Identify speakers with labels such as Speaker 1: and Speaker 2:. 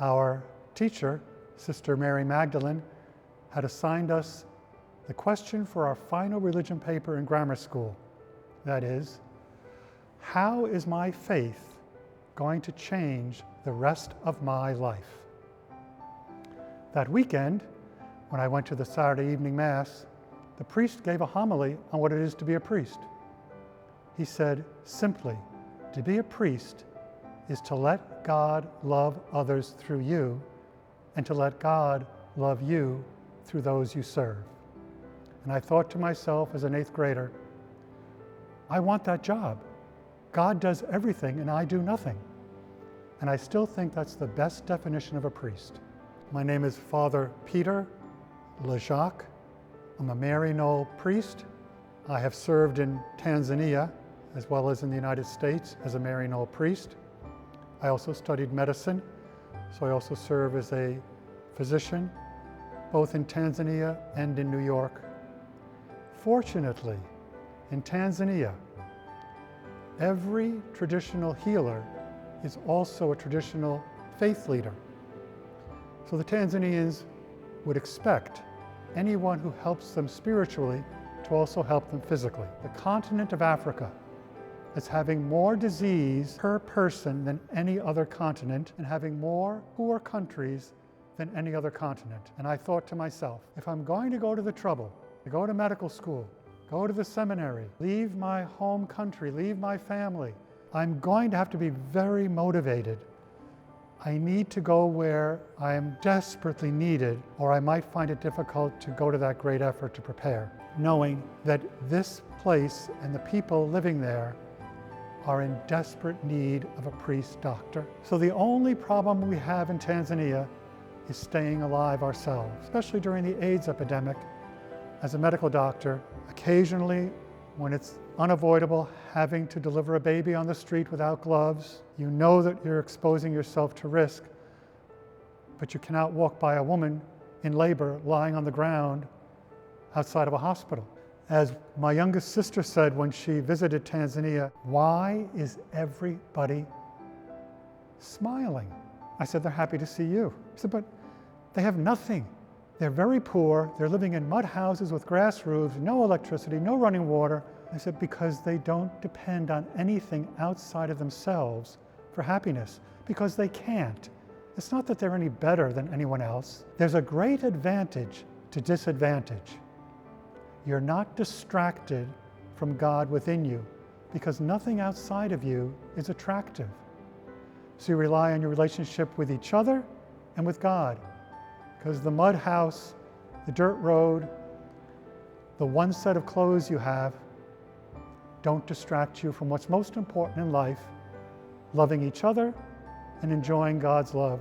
Speaker 1: Our teacher, Sister Mary Magdalene, had assigned us the question for our final religion paper in grammar school. That is, how is my faith going to change the rest of my life? That weekend, when I went to the Saturday evening Mass, the priest gave a homily on what it is to be a priest. He said simply, to be a priest is to let God love others through you and to let God love you through those you serve. And I thought to myself as an 8th grader, I want that job. God does everything and I do nothing. And I still think that's the best definition of a priest. My name is Father Peter LeJacques. I'm a Maryknoll priest. I have served in Tanzania as well as in the United States as a Maryknoll priest. I also studied medicine, so I also serve as a physician, both in Tanzania and in New York. Fortunately, in Tanzania, every traditional healer is also a traditional faith leader. So the Tanzanians would expect anyone who helps them spiritually to also help them physically. The continent of Africa is having more disease per person than any other continent and having more poor countries than any other continent. And I thought to myself, if I'm going to go to the trouble, to go to medical school, go to the seminary, leave my home country, leave my family, I'm going to have to be very motivated. I need to go where I am desperately needed, or I might find it difficult to go to that great effort to prepare, knowing that this place and the people living there are in desperate need of a priest doctor. So the only problem we have in Tanzania is staying alive ourselves, especially during the AIDS epidemic. As a medical doctor, occasionally when it's unavoidable having to deliver a baby on the street without gloves, you know that you're exposing yourself to risk, but you cannot walk by a woman in labor lying on the ground outside of a hospital. As my youngest sister said when she visited Tanzania, why is everybody smiling? I said, they're happy to see you. She said, but they have nothing. They're very poor. They're living in mud houses with grass roofs, no electricity, no running water. I said, because they don't depend on anything outside of themselves for happiness, because they can't. It's not that they're any better than anyone else. There's a great advantage to disadvantage. You're not distracted from God within you because nothing outside of you is attractive. So you rely on your relationship with each other and with God, because the mud house, the dirt road, the one set of clothes you have don't distract you from what's most important in life, loving each other and enjoying God's love.